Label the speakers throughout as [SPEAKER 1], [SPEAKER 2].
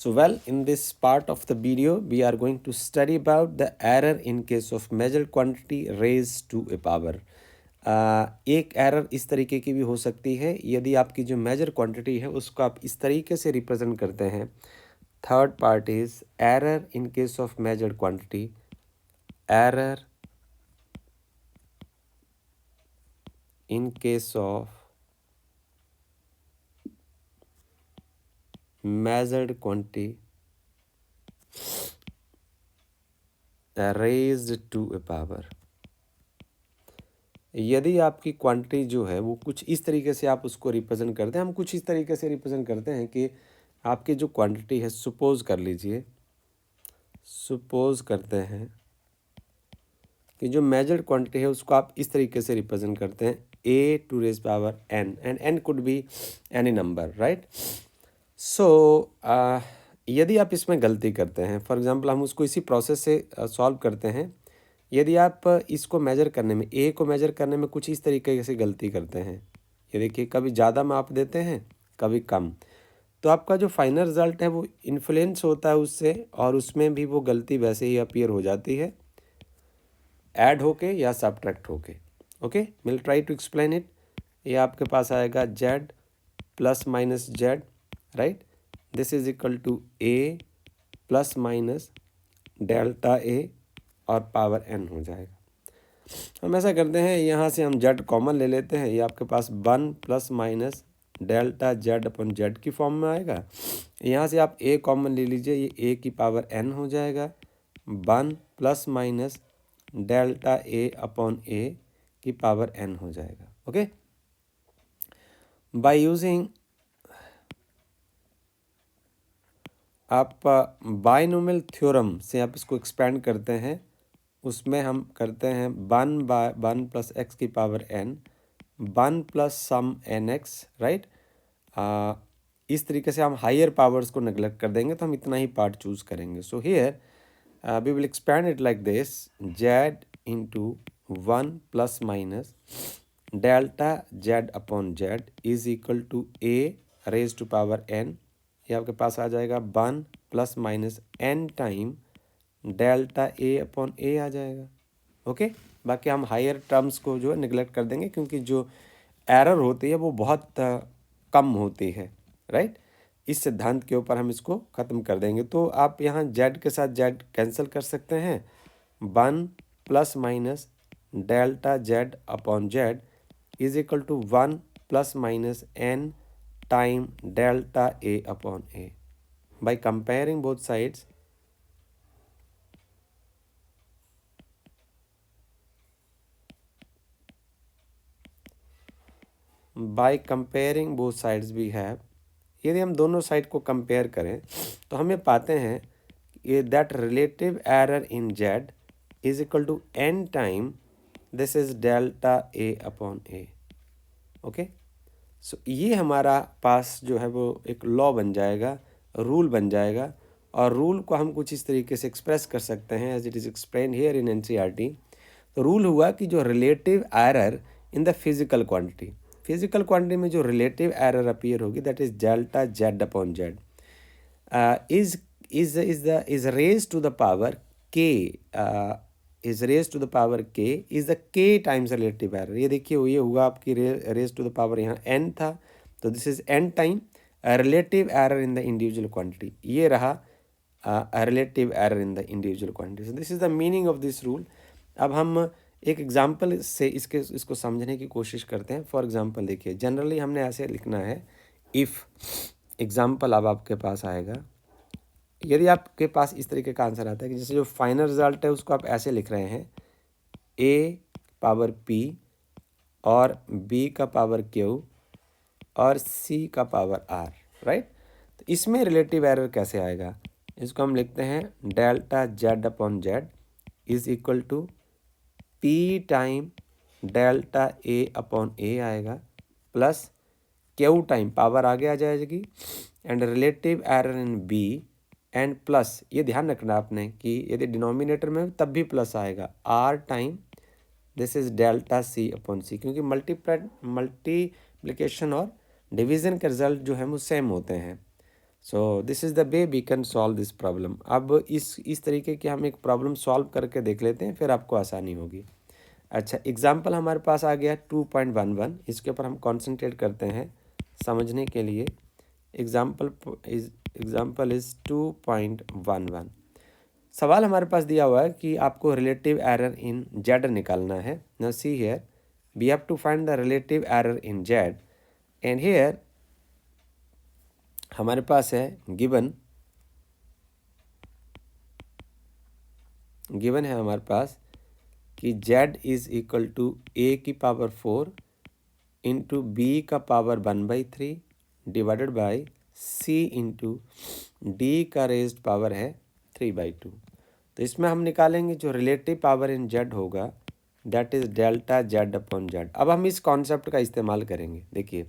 [SPEAKER 1] So well, in this part of the video we are going to study about the error in case of measured quantity raised to a power. एक error इस तरीके की भी हो सकती है यदि आपकी जो मेजर क्वांटिटी है उसको आप इस तरीके से रिप्रेजेंट करते हैं. Third part is error in case of measured quantity. Error in case of measured quantity raised to a power. यदि आपकी क्वांटिटी जो है वो कुछ इस तरीके से आप उसको रिप्रेजेंट करते हैं, हम कुछ इस तरीके से रिप्रेजेंट करते हैं कि आपकी जो क्वांटिटी है, सपोज कर लीजिए, सपोज करते हैं कि जो मेजर्ड क्वांटिटी है उसको आप इस तरीके से रिप्रेजेंट करते हैं a to raise power n and n could be any number, right? सो यदि आप इसमें गलती करते हैं, फॉर एग्जांपल हम उसको इसी प्रोसेस से सॉल्व करते हैं. यदि आप इसको मेजर करने में, ए को मेजर करने में कुछ इस तरीके से गलती करते हैं, ये देखिए कभी ज़्यादा माप देते हैं कभी कम, तो आपका जो फाइनल रिजल्ट है वो इन्फ्लुएंस होता है उससे, और उसमें भी वो गलती वैसे ही अपीयर हो जाती है ऐड होके या सब्ट्रैक्ट होके. Okay, will try to explain it. ये आपके पास आएगा z plus minus z, right. This is equal to a plus minus delta a और पावर एन हो जाएगा. हम ऐसा करते हैं, यहाँ से हम जेड कॉमन ले लेते हैं. ये आपके पास 1 प्लस माइनस डेल्टा जेड अपन जेड की फॉर्म में आएगा. यहाँ से आप ए कॉमन ले लीजिए, ये ए की पावर एन हो जाएगा. 1 plus minus delta a upon ए की पावर एन हो जाएगा. ओके, बाय यूजिंग आप बायनोमियल थ्योरम से आप इसको एक्सपेंड करते हैं. उसमें हम करते हैं 1 प्लस एक्स की पावर एन, 1 प्लस सम एन एक्स, राइट. इस तरीके से हम हायर पावर्स को नेग्लेक्ट कर देंगे, तो हम इतना ही पार्ट चूज करेंगे. So here we will expand it like this, z into 1 plus minus delta z upon z is equal to a raise to power n. ये आपके पास आ जाएगा 1 plus minus n time delta a upon a आ जाएगा. Okay, बाकी हम higher terms को जो है निगलेक्ट कर देंगे, क्योंकि जो एरर होती है वो बहुत कम होती है, राइट. इस सिद्धांत के ऊपर हम इसको ख़त्म कर देंगे. तो आप यहाँ जेड के साथ जेड कैंसिल कर सकते हैं. 1 plus minus delta z upon z is equal to 1 plus minus n time delta a upon a. By comparing both sides, by comparing both sides we have, यदि हम दोनों साइड को compare करें तो हमें पाते हैं ये that relative error in z is equal to n time this is delta a upon a. Okay, so ये हमारा पास जो है वो एक लॉ बन जाएगा, रूल बन जाएगा, और रूल को हम कुछ इस तरीके से एक्सप्रेस कर सकते हैं as it is explain here in NCERT. तो रूल हुआ कि जो relative error in the physical quantity में जो रिलेटिव एरर अपीयर होगी that is delta z upon z is raised to the power k, is raised to the power k is the k times relative error. ये देखिए ये हुआ आपकी raised to the power, यहाँ n था तो this is n time relative error in the individual quantity. ये रहा relative error in the individual quantity. So this is the meaning of this rule. अब हम एक एग्जाम्पल से इसको समझने की कोशिश करते हैं. फॉर एग्जाम्पल देखिए, जनरली हमने ऐसे लिखना है, इफ़ एग्जाम्पल अब आपके पास आएगा, यदि आपके पास इस तरीके का आंसर आता है कि जैसे जो फाइनल रिजल्ट है उसको आप ऐसे लिख रहे हैं, a पावर p और b का पावर q और c का पावर r, राइट. तो इसमें रिलेटिव एरर कैसे आएगा, इसको हम लिखते हैं delta z upon z is equal to p time delta a upon a आएगा प्लस q टाइम पावर आगे आ जाएगी and relative error in b and plus, ये ध्यान रखना आपने कि यदि डिनोमिनेटर में तब भी प्लस आएगा, r time this is delta c upon c, क्योंकि मल्टीप्लिकेशन और डिवीज़न के रिजल्ट जो है वो सेम होते हैं. So this is the way we can solve this problem. अब इस तरीके की हम एक प्रॉब्लम सॉल्व करके देख लेते हैं, फिर आपको आसानी होगी। अच्छा, एग्जाम्पल हमारे पास आ गया 2.11, इसके ऊपर हम कॉन्सेंट्रेट करते हैं समझने के लिए। Example is 2.11। सवाल हमारे पास दिया हुआ है कि आपको रिलेटिव एरर इन जेड निकालना है। Now see here, we have to find the relative error in z, and here हमारे पास है गिवन है हमारे पास कि z is equal to a की पावर 4 इंटू बी का power 1/3 divided by c into d का रेज्ड पावर है 3/2। तो इसमें हम निकालेंगे जो रिलेटिव पावर इन z होगा, that is delta z upon z। अब हम इस कॉन्सेप्ट का इस्तेमाल करेंगे। देखिए,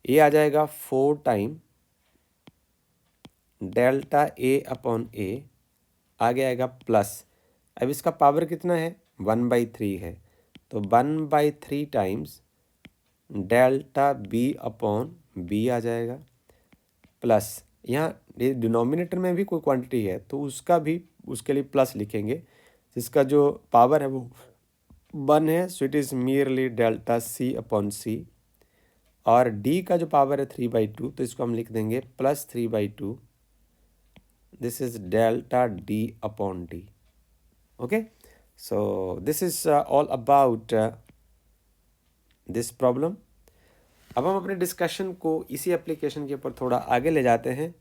[SPEAKER 1] ये आ जाएगा 4 time delta a upon a, आगे आएगा प्लस, अब इसका पावर कितना है 1/3 है, तो 1/3 times delta b upon b आ जाएगा, प्लस यहाँ डिनोमिनेटर में भी कोई क्वांटिटी है तो उसका भी उसके लिए प्लस लिखेंगे, जिसका जो पावर है वो 1 है, so it is merely delta c upon c. और डी का जो पावर है 3/2, तो इसको हम लिख देंगे plus 3/2, this is delta D upon D. Okay, so this is all about this problem. अब हम अपने डिस्कशन को इसी एप्लीकेशन के ऊपर थोड़ा आगे ले जाते हैं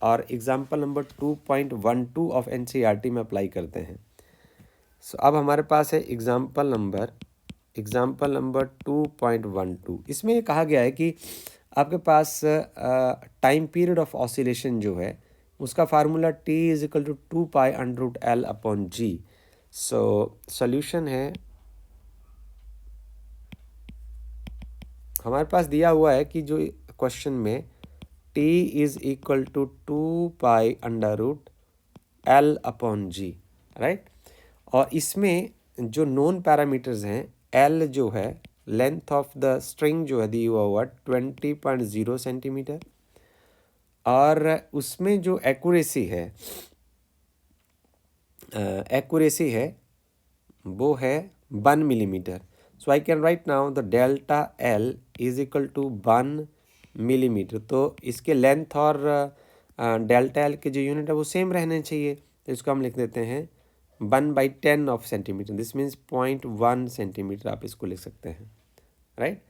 [SPEAKER 1] और एग्जाम्पल नंबर 2.12 ऑफ एनसीईआरटी में अप्लाई करते हैं। सो अब हमारे पास है एग्जाम्पल नंबर 2.12। इसमें ये कहा गया है कि आपके पास टाइम पीरियड ऑफ ऑसिलेशन जो है उसका formula t is equal to 2π√L upon g. So solution है, हमारे पास दिया हुआ है कि जो क्वेश्चन में t is equal to 2π√L upon g, right. और इसमें जो नोन पैरामीटर्स हैं, L जो है लेंथ ऑफ द स्ट्रिंग जो है दी हुआ 20.0 सेंटीमीटर, और उसमें जो एक्यूरेसी है वो है 1 millimetre. So I can write now the delta L is equal to 1 millimetre. तो इसके लेंथ और डेल्टा L के जो यूनिट है वो सेम रहने चाहिए, तो इसको हम लिख देते हैं 1/10 of centimetre, this means 0.1 centimetre आप इसको लिख सकते हैं, राइट।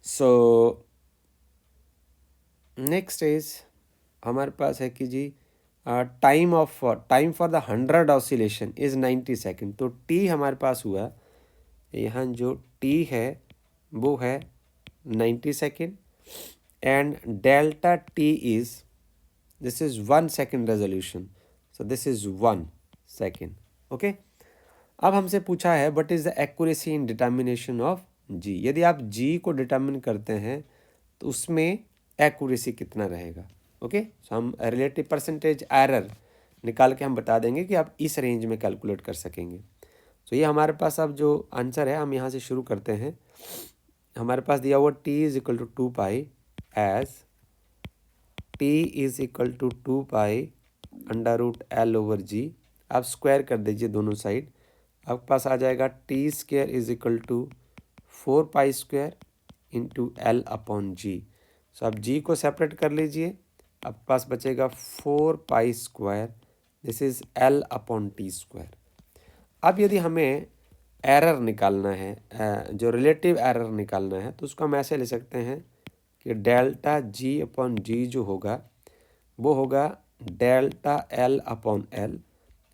[SPEAKER 1] सो नेक्स्ट इज हमारे पास है कि जी time for the 100 oscillation is 90 second. तो t हमारे पास हुआ, यहाँ जो t है वो है 90 second, and delta t is, this is 1 second resolution, so this is 1 second. Okay, अब हमसे पूछा है what is the accuracy in determination of g। यदि आप g को डिटर्मिन करते हैं तो उसमें एक्यूरेसी कितना रहेगा। ओके, सो हम रिलेटिव परसेंटेज एरर निकाल के हम बता देंगे कि आप इस रेंज में कैलकुलेट कर सकेंगे। तो ये हमारे पास अब जो आंसर है हम यहाँ से शुरू करते हैं। हमारे पास दिया हुआ t is equal to 2π as t is equal to 2π√L/g। आप स्क्वायर कर दीजिए दोनों साइड, आपके पास आ जाएगा t² is equal to 4π² into L upon g. So आप g को सेपरेट कर लीजिए, आपके पास बचेगा 4π², this is L upon t²। अब यदि हमें एरर निकालना है, जो रिलेटिव एरर निकालना है, तो उसको हम ऐसे ले सकते हैं कि डेल्टा g अपॉन जी जो होगा वो होगा डेल्टा L अपॉन L,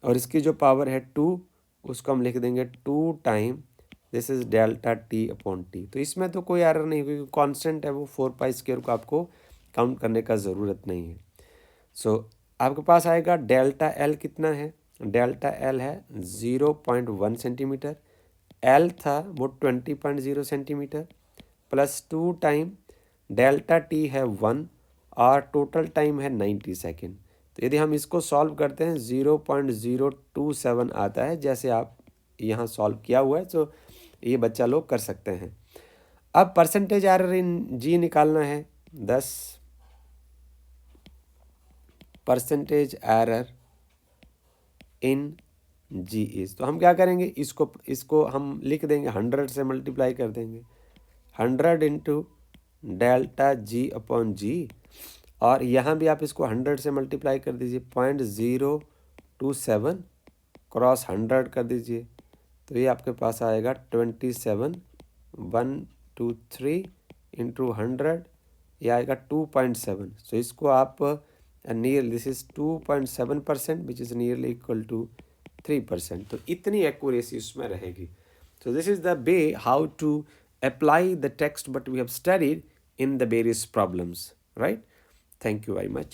[SPEAKER 1] और इसकी जो पावर है 2 उसको हम लिख देंगे 2 time this is delta t upon T. तो इसमें तो कोई एरर नहीं, क्योंकि कांस्टेंट है वो 4π² को आपको काउंट करने का ज़रूरत नहीं है। सो आपके पास आएगा डेल्टा L कितना है, डेल्टा L है 0.1 सेंटीमीटर, L था वो 20.0 centimetre, plus 2 time delta T है 1 और टोटल टाइम है 90 सेकेंड। तो यदि हम इसको सॉल्व करते हैं 0.027 आता है, जैसे आप यहाँ सॉल्व किया हुआ है, तो ये बच्चा लोग कर सकते हैं। अब परसेंटेज एरर इन जी निकालना है 10 percentage error in g is, तो हम क्या करेंगे, इसको हम लिख देंगे 100 से मल्टीप्लाई कर देंगे, 100 इंटू डेल्टा जी अपॉन जी, और यहाँ भी आप इसको 100 से मल्टीप्लाई कर दीजिए, 0.027 क्रॉस 100 कर दीजिए, तो ये आपके पास आएगा 27,123 इंटू 100, ये आएगा 2.7। सो इसको आप near, this is 2.7% which is nearly equal to 3%। तो इतनी एक्यूरेसी उसमें रहेगी। So this is the way how to apply the text what we have studied in the various problems, right? Thank you very much.